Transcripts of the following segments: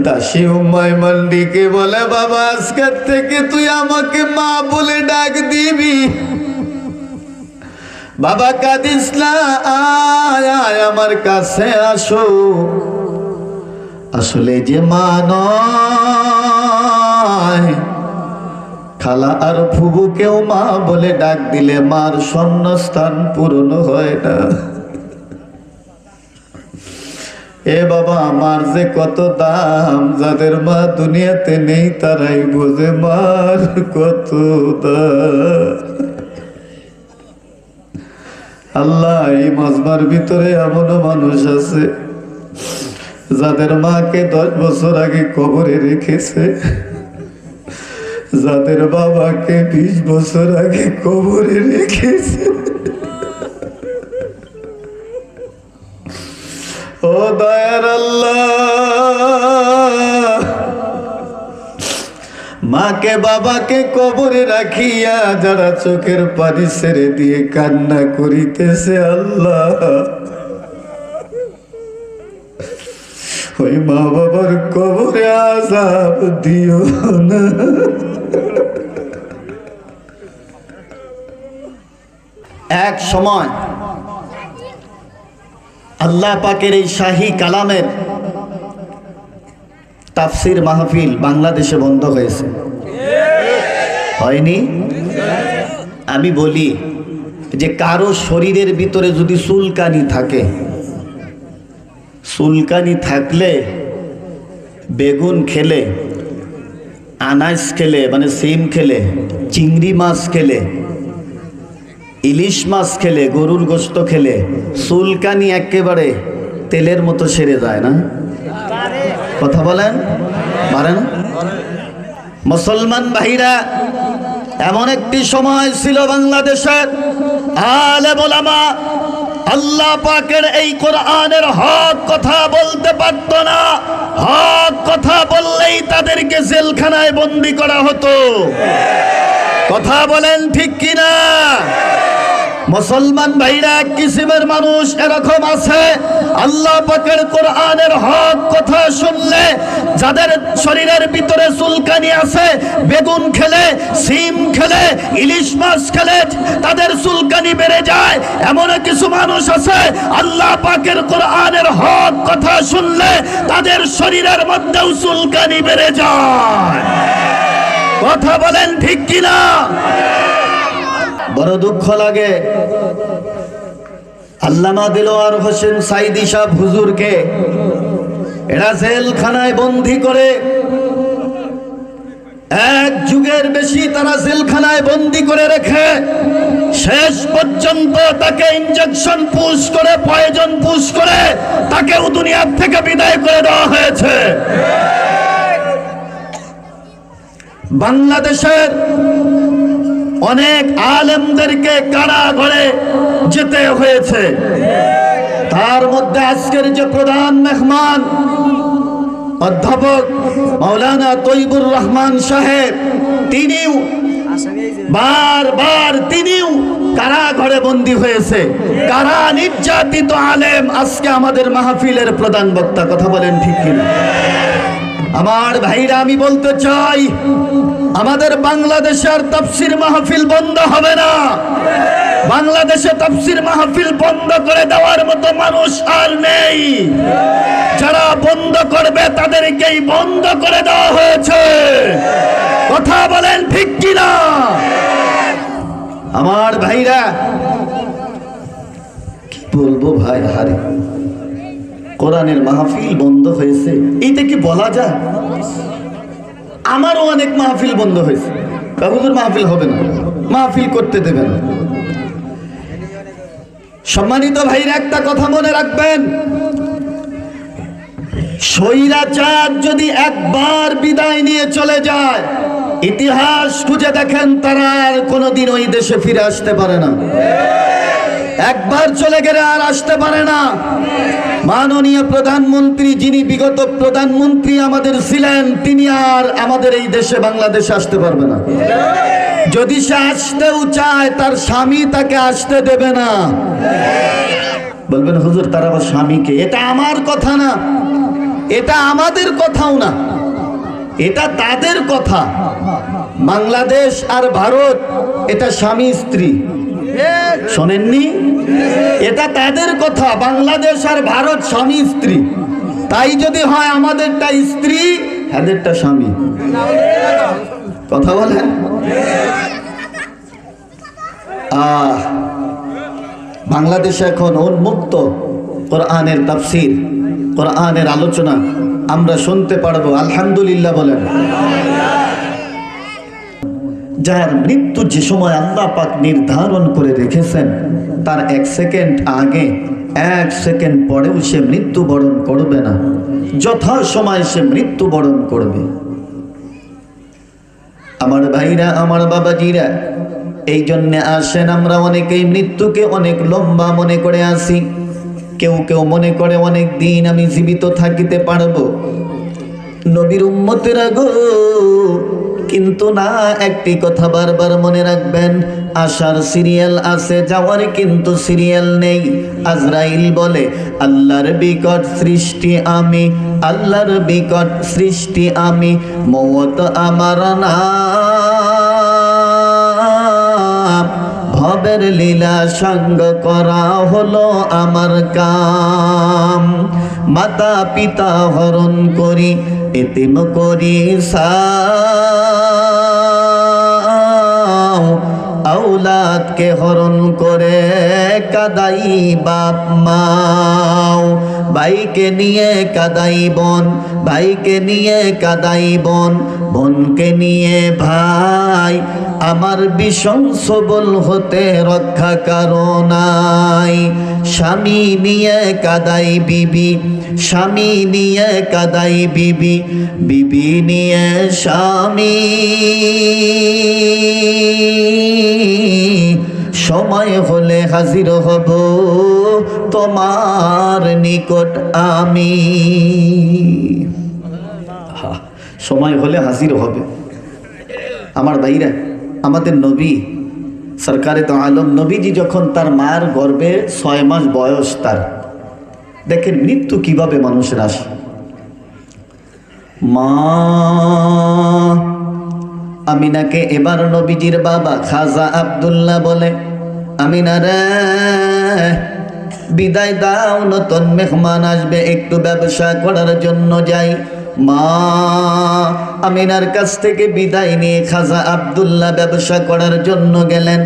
দাসী উম্মায় মান্ডিকে বলে, বাবা আজকের থেকে তুই আমাকে মা বলে ডাক দিবি। বাবা কাঁদিস না, আয় আয় আমার কাছে আসো। আসলে যে মা নয়, খালা আর ফুবুকেও মা বলে ডাক দিলে মার শূন্যস্থান পূরণ হয় না। এ বাবা, আমার যে কত দাম, যাদের মা দুনিয়াতে নেই তারাই বোঝে মার কত দাম। আল্লাহ, এই মাজমার ভিতরে এমনও মানুষ আছে যাদের মাকে 10 বছর আগে কবরে রেখেছে, যাদের বাবাকে 20 বছর আগে কবরে রেখেছে। ও দয়ার আল্লাহ, মাকে বাবাকে কবরে রাখিয়া যারা চোখের পানি ছেড়ে দিয়ে কান্না করিতেছে, আল্লাহ ওই মা বাবার কবরে আযাব দিও না। এক সময় আল্লাহ পাকের এই শাহী কালামের তাফসির মাহফিল বাংলাদেশে বন্ধ হয়েছে, হয়নি? আমি বলি যে কারো শরীরের ভিতরে যদি চুলকানি থাকে, চুলকানি থাকলে বেগুন খেলে, আনাজ খেলে মানে সিম খেলে, চিংড়ি মাছ খেলে, ইলিশ মাছ খেলে, গরুর গোশত খেলে চুলকানি একেবারে তেলের মতো সেরে যায় না? কথা বলেন, পারে না? মুসলমান ভাইরা, এমন একটি সময় ছিল বাংলাদেশের আলেম ওলামা আল্লাহ পাকের এই কোরআনের হক কথা বলতে পারত না। হক কথা বললেই তাদেরকে জেলখানায় বন্দী করা হতো। কথা বলেন ঠিক কিনা? মুসলমান ভাইরা, এক কিসিমের মানুষ এরকম আছে, আল্লাহ পাকের কোরআনের হক কথা শুনলে যাদের শরীরের ভিতরে চুলকানি আছে, বেগুন খেলে, সিম খেলে, ইলিশ মাছ খেলে তাদের চুলকানি বেড়ে যায়। এমন কিছু মানুষ আছে আল্লাহ পাকের কোরআনের হক কথা শুনলে তাদের শরীরের মধ্যেও চুলকানি বেড়ে যায়। কথা বলেন ঠিক কিনা? বড় দুঃখ লাগে, আল্লামা দিলওয়ার হোসেন সাইদি সাহেব হুজুরকে এরা জেলখানায় বন্দী করে, এক যুগের বেশি তারা জেলখানায় বন্দী করে রেখে শেষ পর্যন্ত তাকে ইনজেকশন পুশ করে, পয়জন পুশ করে তাকেও দুনিয়ার থেকে বিদায় করে দেওয়া হয়েছে। বাংলাদেশের অনেক আলেমদেরকে কারাগারে যেতে হয়েছে। তার মধ্যে আজকের যে প্রধান মেহমান অধ্যাপক মাওলানা তৈবুর রহমান সাহেব, তিনিও বারবার কারাগারে বন্দী হয়েছে। কারা নির্যাতিত আলেম আজকে আমাদের মাহফিলের প্রধান বক্তা। কথা বলেন ঠিক কিনা? আমার ভাইরা, আমি বলতে চাই, আমাদের বাংলাদেশের তাফসীর মাহফিল বন্ধ হবে না। বাংলাদেশে তাফসীর মাহফিল বন্ধ করে দেওয়ার মতো মানুষ আর নেই। যারা বন্ধ করবে তাদেরকেই বন্ধ করে দেওয়া হয়েছে। কথা বলেন ঠিক কিনা? আমার ভাইরা, কি বলবো ভাই, হারে কোরআনের মাহফিল বন্ধ হয়েছে, এইটা কি বলা যায়? আমারও অনেক মাহফিল বন্ধ হয়েছে। হুজুর মাহফিল হবে না, মাহফিল করতে দেবে না। সম্মানিত ভাইরা, একটা কথা মনে রাখবেন, স্বৈরাচার যদি একবার বিদায় নিয়ে চলে যায়, ইতিহাস খুঁজে দেখেন তারা আর কোনোদিন ওই দেশে ফিরে আসতে পারে না। একবার চলে গেলে আর আসতে পারে না। মাননীয় প্রধানমন্ত্রী, যিনি বিগত প্রধানমন্ত্রী আমাদের ছিলেন, তিনি আর আমাদের এই দেশে বাংলাদেশে আসতে পারবে না। যদি সে আসতেও চায়, তার স্বামী তাকে আসতে দেবে না। বলবেন হুজুর তার আবার স্বামীকে? এটা আমার কথা না, এটা আমাদের কথাও না, এটা তাদের কথা। বাংলাদেশ আর ভারত এটা স্বামী স্ত্রী, শোনেননি? এটা তাদের কথা, বাংলাদেশ আর ভারত স্বামী স্ত্রী। তাই যদি হয় আমাদেরটা স্ত্রী, এদেরটা স্বামী। কথা বলেন। বাংলাদেশে এখন উন্মুক্ত কোরআনের তাফসীর, কোরআনের আলোচনা আমরা শুনতে পারবো। আলহামদুলিল্লাহ বলেন। যার মৃত্যু যে সময় আল্লাহ পাক নির্ধারণ করে রেখেছেন, তার 1 সেকেন্ড আগে 1 সেকেন্ড পরেও সে মৃত্যুবরণ করবে না, যথা সময় সে মৃত্যুবরণ করবে। আমার ভাইরা, আমার বাবাজিরা, এই জন্য আসেন আমরা অনেকেই মৃত্যুকে অনেক লম্বা মনে করে আসি। কেউ কেউ মনে করে অনেক দিন আমি জীবিত থাকিতে পারবো। নবীর উম্মতেরা গো, কিন্তু না, একটি কথা বারবার মনে রাখবেন, আসার সিরিয়াল আছে, যাওয়ার কিন্তু সিরিয়াল নেই। আজরাইল বলে আল্লাহর বিকট সৃষ্টি আমি, আল্লাহর বিকট সৃষ্টি আমি, মওত আমার না, ভবের লীলা সঙ্গ করা হলো আমার কাম। মাতা পিতা হরণ করি, এতিম করি সাও, আওলাদকে হরণ করে কাদাই বাপ মাও। ভাইকে নিয়ে কাদাই বোন, ভাইকে নিয়ে কাদাই বোন, বোনকে নিয়ে ভাই। আমার বিষম সবল হতে রক্ষা কারণাই। স্বামী নিয়ে কাদাই বিবি, স্বামী নিয়ে কাদাই বিবি, বিবি নিয়ে স্বামী। সময় হলে হাজির হব তোমার নিকট আমি। সময় হলে হাজির হবে। আমার ভাইরা, আমাদের নবী সরকারে তো আলম নবীজি যখন তার মায়ের গর্ভে 6 মাস বয়স, তার দেখেন মৃত্যু কিভাবে মানুষের আসে। মা আমিনাকে এবার নবীজির বাবা খাজা আব্দুল্লাহ বলে, আমিনা রে বিদায় দাও, নতুন মেহমান আসবে, একটু ব্যবসা করার জন্য যাই। মা আমিনার কাছ থেকে বিদায় নিয়ে খাজা আব্দুল্লাহ ব্যবসা করার জন্য গেলেন।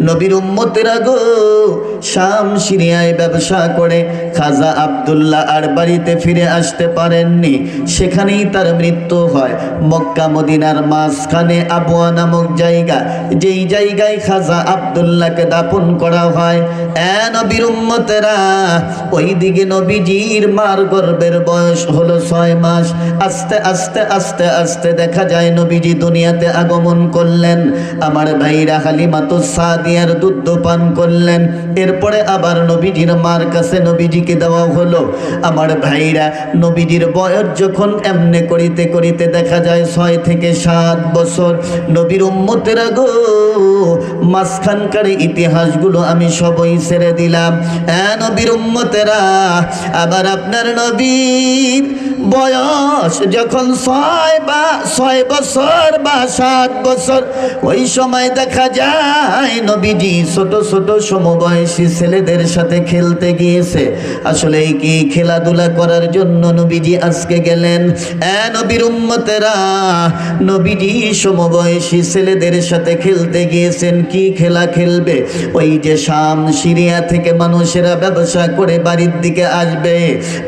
নবীর উম্মতেরা গো, শাম সিরিয়ায় ব্যবসা করে খাজা আব্দুল্লাহ আর বাড়িতে ফিরে আসতে পারেননি। সেখানেই তার মৃত্যু হয়। মক্কা মদিনার মাঝখানে আবওয়া নামক জায়গা, যেই জায়গায় খাজা আব্দুল্লাহকে দাফন করা হয়। নবীর উম্মতেরা, ওই দিকে নবীজির মার গর্ভের বয়স হলো 6 মাস। আস্তে আস্তে আস্তে আস্তে দেখা যায় নবীজি দুনিয়াতে আগমন করলেন। আমার ভাইরা হালিমাতুস সাদিয়ার দুধ পান করলেন। এরপরে আবার নবীজির মার কাছে নবীজিকে দেওয়া হলো। আমার ভাইরা, নবীজির বয়স যখন এমনি করিতে করিতে দেখা যায় 6 থেকে 7 বছর। নবীর উম্মতেরা গো, মাঝখানকার ইতিহাসগুলো আমি সবই ছেড়ে দিলাম। নবীর উম্মতেরা, আবার আপনার নবীর বয়স যখন 6 বছর বা 7 বছর, ওই সময় দেখা যায় নবীজি ছোট ছোট সমবয়সী ছেলেদের সাথে খেলতে গিয়েছে। আসলে কি খেলাধুলা করার জন্য নবীজি আজকে গেলেন? নবীর উম্মতেরা, নবীজি সমবয়সী ছেলেদের সাথে খেলতে গিয়েছেন। কি খেলা খেলবে? ওই যে শাম সিরিয়া থেকে মানুষেরা ব্যবসা করে বাড়ির দিকে আসবে,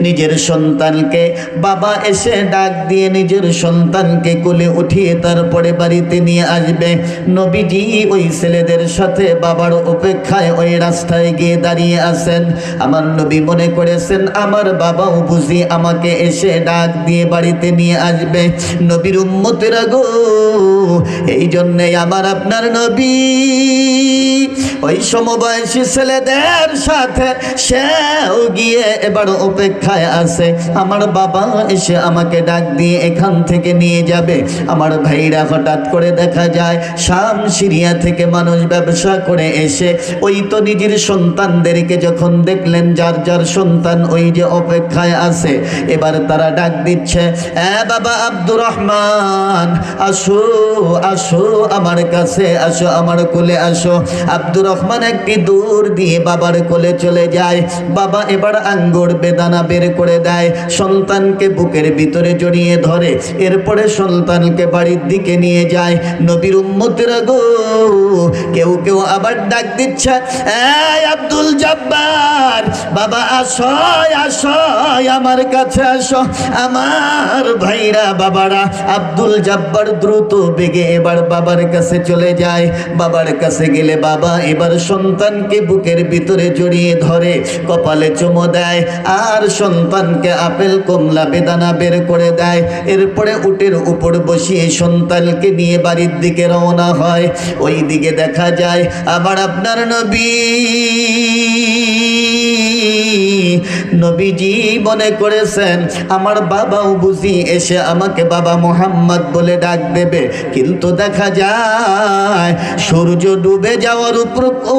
নিজের সন্তানকে বাবা এসে ডাক দিয়ে নিজের সন্তানকে কোলে উঠিয়ে তারপরে বাড়িতে নিয়ে আসবে। নবীজি ওই ছেলেদের সাথে বাবার অপেক্ষায় ওই রাস্তায় গিয়ে দাঁড়িয়ে আছেন। আমার নবী মনে করেছেন আমার বাবাও বুঝি আমাকে এসে ডাক দিয়ে বাড়িতে নিয়ে আসবে। নবীর উম্মতেরা গো, এই জন্যে আমার আপনার নবী ওই সমবয়সী ছেলেদের সাথে সেও গিয়ে এবার অপেক্ষায় আছে। আমার বাবা এসে আমাকে ডাক দিয়ে এখান থেকে নিয়ে যাবে। আমার ভাইরা হঠাৎ করে দেখা যায় শাম সিরিয়া থেকে মানুষ ব্যবসা করে এসে ওই তো নিজের সন্তানদেরকে যখন দেখলেন যার যার সন্তান ওই যে অপেক্ষায় আছে, এবার তারা ডাক দিচ্ছে, বাবা আব্দুর রহমান আসো আসো আমার কাছে আসো, আমার কোলে আসো। আব্দুর রহমান একটি দূর দিয়ে বাবার কোলে চলে যায়। বাবা এবার আঙ্গুর বেদানা বের করে দেয়, সন্তানকে বুকের ভিতরে জড়িয়ে ধরে, এরপরে সন্তানকে বাড়ির দিকে নিয়ে যায়। নবীর উম্মতেরা গো, কেউ কেউ আবার ডাক দিচ্ছে, এই আব্দুল জব্বার বাবা আসো আসো আমার কাছে আসো। আমার ভাইরা বাবারা, আব্দুল জব্বার দ্রুত বেগে এবার বাবার কাছে চলে যায়। বাবার কাছে গেলে বাবা এবার সন্তানকে বুকের ভিতরে জড়িয়ে ধরে, কপালে চুমো দেয়, আর সন্তানকে আপেল কমলা বেদানা বের করে দেয়। এরপরে উটের উপর বসিয়ে সন্তানকে নিয়ে বাড়ির দিকে রওনা হয়। ওই দিকে দেখা যায় আবার আপনার নবীজি মনে করেছেন আমার বাবাও বুঝি এসে আমাকে বাবা মোহাম্মদ বলে ডাক দেবে, কিন্তু দেখা যায় সূর্য ডুবে যাওয়ার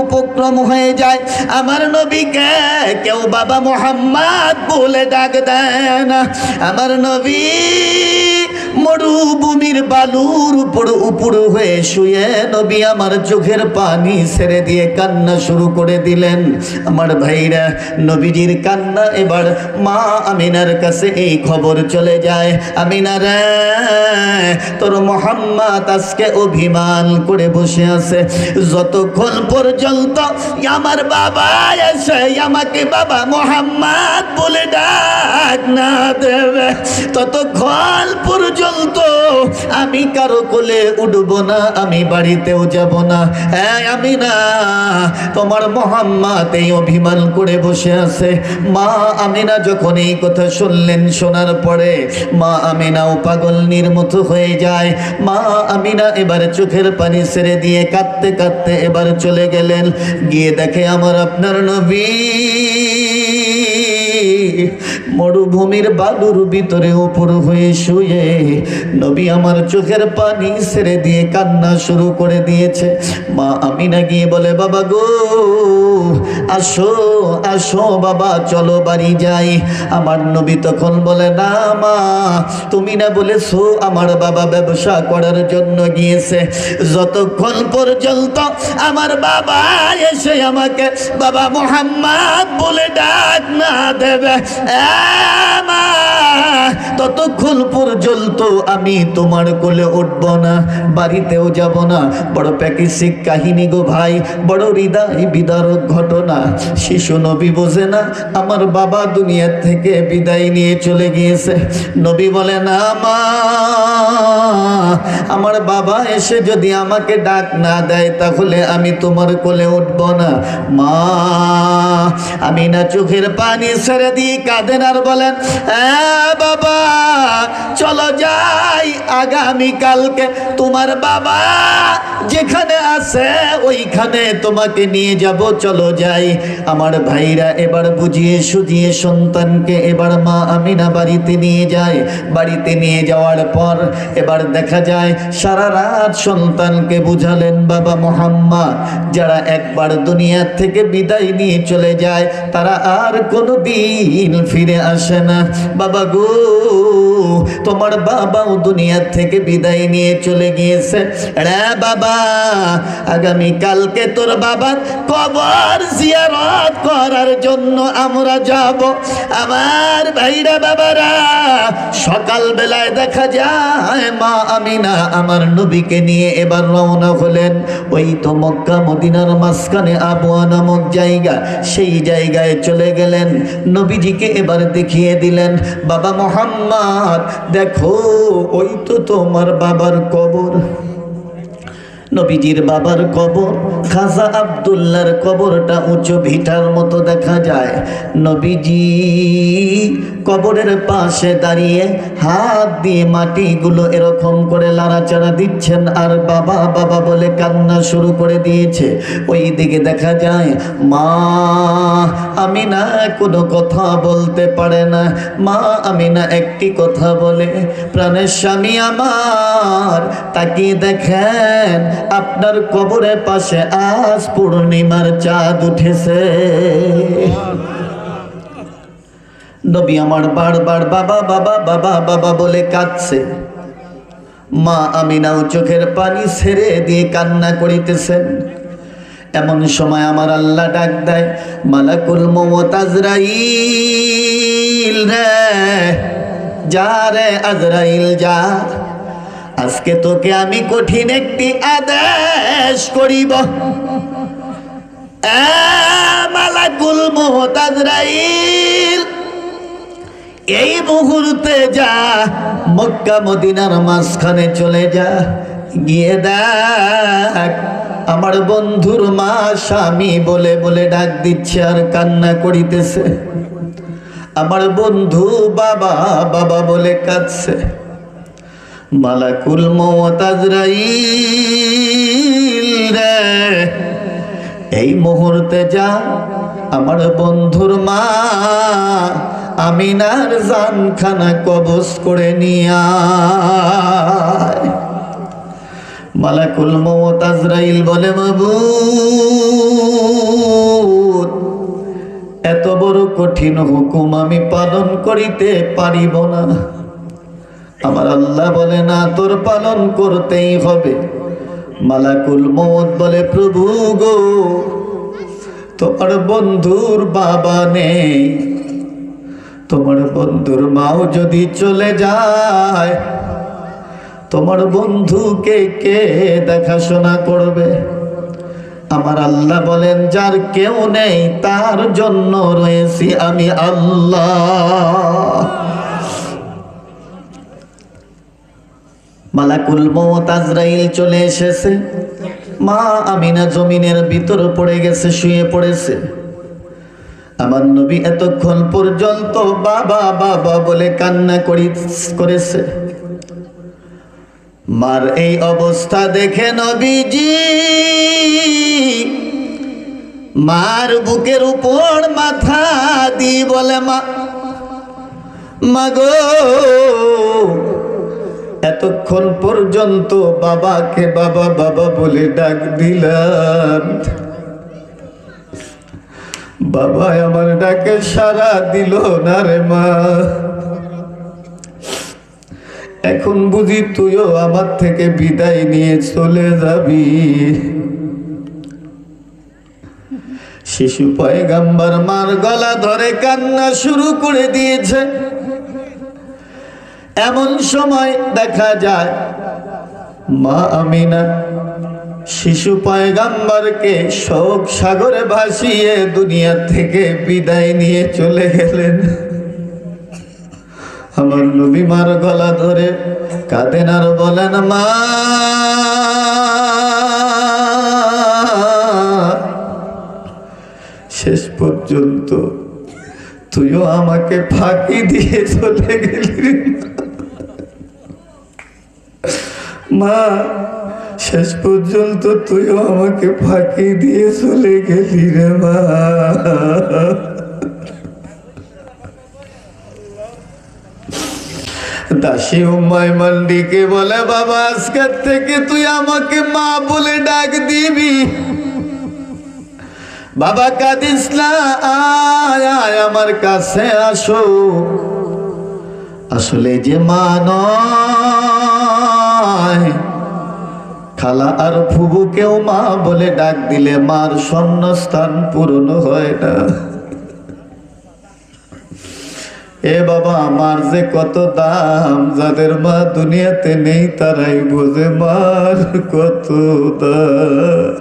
উপক্রম হয়ে যায়, আমার নবীকে কেউ বাবা মোহাম্মদ বলে ডাক দেয় না। আমার নবী মরুভূমির বালুর উপর হয়ে শুয়ে নবী আমার চোখের পানি ছেড়ে দিয়ে কান্না শুরু করে দিলেন। আমার ভাইরা, নবীজির কান্না এবার মা আমিনার কাছে এই খবর চলে যায়, আমিনা রে তোর মোহাম্মদ আজকে অভিমান করে বসে আছে, যতক্ষণ পর্যন্ত আমার বাবা এসে আমাকে বাবা মোহাম্মদ বলে ডাক না দেবে ততক্ষণ পর্যন্ত আমি কারো কোলে উঠবো না, আমি বাড়িতেও যাব না। হ্যাঁ আমিনা, তোমার মোহাম্মদ এই অভিমান করে বসে আছে। মা আমিনা যখন এই কথা শুনলেন, শোনার পরে মা আমিনাও পাগলনির মতো হয়ে যায়। মা আমিনা এবার চোখের পানি ছেড়ে দিয়ে কাঁদতে কাঁদতে এবার চলে গেলেন, গিয়ে দেখে আমার আপনার নবী মরুভূমির বালুর ভিতরে উপর হয়ে শুয়ে নবী আমার চোখের পানি ছেড়ে দিয়ে কান্না শুরু করে দিয়েছে। মা আমিনা গিয়ে বলে, বাবা গো আসো আসো বাবা, চলো বাড়ি যাই। আমার নবী তখন বলে, না মা, তুমি না বলেছো আমার বাবা ব্যবসা করার জন্য গিয়েছে, যতক্ষণ পর্যন্ত আমার বাবা এসে আমাকে বাবা মোহাম্মদ বলে ডাক না দেবে মা, ততক্ষণ পর্যন্ত আমি তোমার কোলে উঠব না, বাড়িতেও যাব না। বড় প্যাকিসিক কাহিনী গো ভাই, বড় হৃদয় বিদারক ঘটনা। শিশু নবী বোঝে না আমার বাবা দুনিয়া থেকে বিদায় নিয়ে চলে গিয়েছে। নবী বলে, না মা, আমার বাবা এসে যদি আমাকে ডাক না দেয় তাহলে আমি তোমার কোলে উঠব না। মা আমি না চোখের পানি ছেড়ে দিয়ে কাঁদেন আর বলেন, বাবা চলো যাই, আগামীকালকে তোমার বাবা যেখানে আছে ওইখানে তোমাকে নিয়ে যাব, চলো যাই। আমার ভাইরা এবার বুঝিয়ে সুঝিয়ে সন্তানকে এবার মা আমিনা বাড়িতে নিয়ে যায়। বাড়িতে নিয়ে যাওয়ার পর এবার দেখা যায় সারা রাত সন্তানকে বুঝালেন বাবা মোহাম্মদ, যারা একবার দুনিয়া থেকে বিদায় নিয়ে চলে যায় তারা আর কোনো দিন ফিরে আসে না। বাবা গো, তোমার বাবাও দুনিয়া থেকে বিদায় নিয়ে চলে গিয়েছে রে বাবা, আগামী কালকে তোর বাবার কবর জিয়ারত করার জন্য আমরা যাব। আমার ভাইরা বাবারা, সকাল বেলায় দেখা যায় মা আমিনা আমার নবীকে নিয়ে এবার রওনা হলেন। ওই তো মক্কা মদিনার মাঝখানে আবওয়া নামক জায়গা, সেই জায়গায় চলে গেলেন। নবীজিকে এবার দেখিয়ে দিলেন, বাবা মোহাম্মদ দেখো ওই তো তোমার বাবার কবর। নবীজির বাবার কবর খাজা আব্দুল্লাহর কবরটা উঁচু ভিটার মতো দেখা যায়। নবীজি কবরের পাশে দাঁড়িয়ে হাত দিয়ে মাটিগুলো এরকম করে লাড়াচাড়া দিচ্ছেন আর বাবা বাবা বলে কান্না শুরু করে দিয়েছে। ওই দিকে দেখা যায় মা আমিনা কোনো কথা বলতে পারে না। মা আমিনা একটি কথা বলে, প্রাণের স্বামী আমার তাকিয়ে দেখেন আপনার কবরের পাশে আজ পূর্ণিমার চাঁদ উঠেছে। নবী আমার বারবার বাবা বাবা বাবা বাবা বলে কাঁদছে। মা আমিনাও চোখের পানি ছেড়ে দিয়ে কান্না করিতেছেন। এমন সময় আমার আল্লাহ ডাক দেয়, মালাকুল মউত আজরাইল রে, যা রে আজরাইল যা, আজকে তোকে আমি কঠিন একটি আদেশ করিব। মালাকুল মউত আজরাইল, এই মুহূর্তে যা মক্কা মদিনার মাঝখানে চলে যা, গিয়ে দেখ আমার বন্ধুর মা স্বামী বলে বলে ডাক দিচ্ছে আর কান্না করিতেছে। আমার বন্ধু বাবা বাবা বলে কাঁদছে। মালাকুল মউত আজরাইল রে, এই মুহূর্তে যা আমার বন্ধুর মা আমিনার জানখানা কবজ করে নিয়ে আয়। মালাকুল মউত আজরাইল বলে, মাবুদ এত বড় কঠিন হুকুম আমি পালন করিতে পারিব না। আমার আল্লাহ বলে, না তোর পালন করতেই হবে। মালাকুল মউত বলে, প্রভু গো তোমার বন্ধুর বাবা নেই, তোমার বন্ধুর মাও যদি চলে যায় তোমার বন্ধুকে কে দেখাশোনা করবে? আমার আল্লাহ বলেন, যার কেউ নেই তার জন্য রয়েছি আমি আল্লাহ। মালাকুল মউত আজরাইল চলে এসেছে। মা আমিনা জমিনের ভিতর পড়ে গেছে, শুয়ে পড়েছে। আমার নবী এতক্ষণ পর্যন্ত বাবা বাবা বলে কান্না করেছে। মার এই অবস্থা দেখে নবীজি মার বুকের উপর মাথা দিয়ে বলে, মা মাগো এতক্ষণ পর্যন্ত বাবাকে বাবা বাবা বলে ডাক দিলাম, বাবা আমার ডাকে সাড়া দিল না রে মা। এখন বুঝি তুইও আমার থেকে বিদায় নিয়ে চলে যাবি। শিশু পয়গাম্বর মার গলা ধরে কান্না শুরু করে দিয়েছে। এমন সময় দেখা যায় মা আমিনা শিশু পয়গাম্বরকে শোক সাগরে ভাসিয়ে দুনিয়া থেকে বিদায় নিয়ে চলে গেলেন। আমার নবী মার গলা ধরে কাঁদেন আর বলেন, মা শেষ পর্যন্ত তুইও আমাকে ফাঁকি দিয়ে চলে গেলি মা, শেষ পর্যন্ত তুইও আমাকে ফাঁকি দিয়ে চলে গেলি রে মা। দাসী উম্মায় মান্ডিকে বলে, বাবা আজকের থেকে তুই আমাকে মা বলে ডাক দিবি। বাবা কাঁদিস না, আয় আয় আমার কাছে আসো। আসলে যে মা নয়, খালা আর ফুবুকেও মা বলে ডাক দিলে মার শূন্যস্থান পূরণ হয় না। এ বাবা আমার যে কত দাম, যাদের মা দুনিয়াতে নেই তারাই বোঝে মার কত দাম।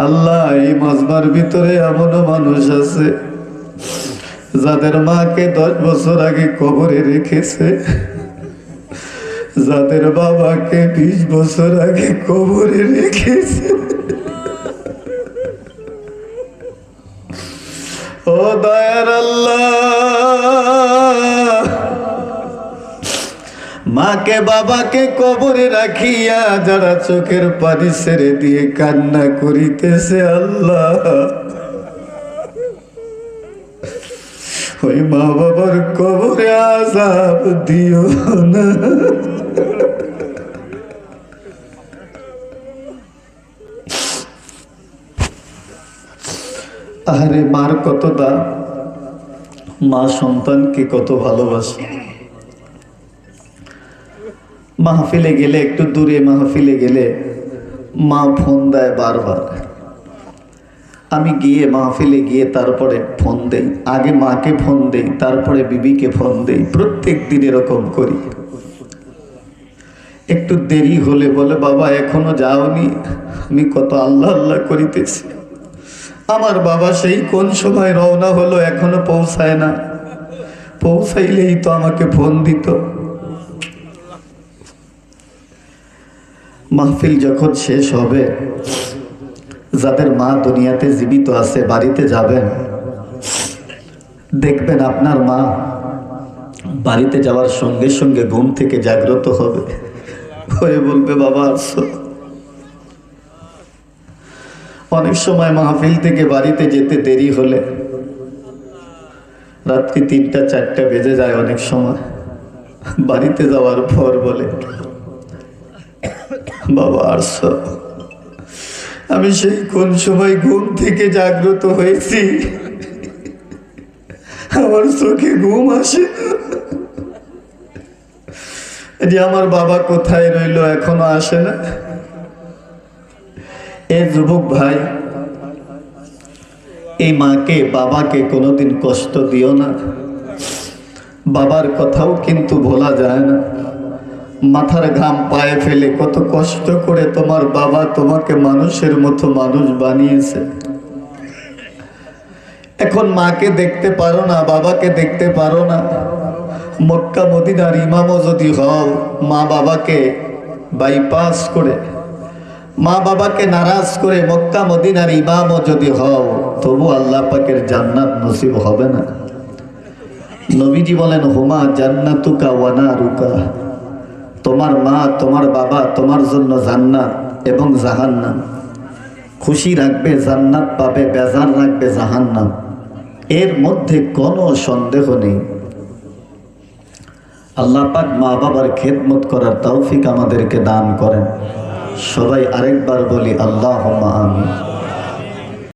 আল্লাহ এই মাজমার ভিতরে এমনও মানুষ আছে যাদের মাকে 10 বছর আগে কবরে রেখেছে, যাদের বাবাকে 20 বছর আগে কবরে রেখেছে, ও দয়ার আল্লাহ, মাকে বাবাকে কবরে রাখিয়া যারা চোখের পানি ছেড়ে দিয়ে কান্না করিতেছে, আল্লাহ ওই মা বাবার কবরে আযাব দিও না। আরে মার কত দাম, মা সন্তানকে কত ভালোবাসে। মাহফিলে গেলে, একটু দূরে মাহফিলে গেলে মা ফোন দেয় বারবার। আমি গিয়ে মাহফিলে গিয়ে তারপরে ফোন দেই, আগে মাকে ফোন দেই, তারপরে বিবিকে ফোন দেই। প্রত্যেক দিন এরকম করি। একটু দেরি হলে বলে, বাবা এখনো যাওনি? আমি কত আল্লাহ আল্লাহ করিতেছি, আমার বাবা সেই কোন সময় রওনা হলো, এখনো পৌঁছায় না। পৌঁছাইলেই তো আমাকে ফোন দিত। মাহফিল যখন শেষ হবে, যাদের মা দুনিয়াতে জীবিত আছে বাড়িতে যাবেন, দেখবেন আপনার মা বাড়িতে যাওয়ার সঙ্গে সঙ্গে ঘুম থেকে জাগ্রত হবে, হয়ে বলবে, বাবা আসছো। অনেক সময় মাহফিল থেকে বাড়িতে যেতে দেরি হলে রাত্রি 3টা 4টা বেজে যায়। অনেক সময় বাড়িতে যাওয়ার পর বলে, বাবা আসছো। আমি সেই কোন সময় ঘুম থেকে জাগ্রত হয়েছি, আমার চোখে ঘুম আসে যে আমার বাবা কোথায় রইল, এখনো আসে না। এ যুবক ভাই, এই মাকে বাবাকে কোনোদিন কষ্ট দিও না। বাবার কথাও কিন্তু ভোলা যায় না। মাথার ঘাম পায়ে ফেলে কত কষ্ট করে তোমার বাবা তোমাকে মানুষের মতো মানুষ বানিয়েছে। এখন মাকে দেখতে পারো না, বাবাকে দেখতে পারো না। মক্কা মদিনার ইমামও যদি হও, মা বাবাকে বাইপাস করে, মা বাবাকে নারাজ করে মক্কা মদিনার ইমামও যদি হও, তবু আল্লাহ পাকের জান্নাত নসিব হবে না। নবীজি বলেন, হুমা জান্নাতুকা ওয়া নারুকা, তোমার মা তোমার বাবা তোমার জন্য জান্নাত এবং জাহান্নাম। খুশি রাখবে জান্নাত পাবে, বেজার রাখবে জাহান্নাম, এর মধ্যে কোনো সন্দেহ নেই। আল্লাহ পাক মা বাবার খেদমত করার তৌফিক আমাদেরকে দান করেন। সবাই আরেকবার বলি, আল্লাহুম্মা আমিন।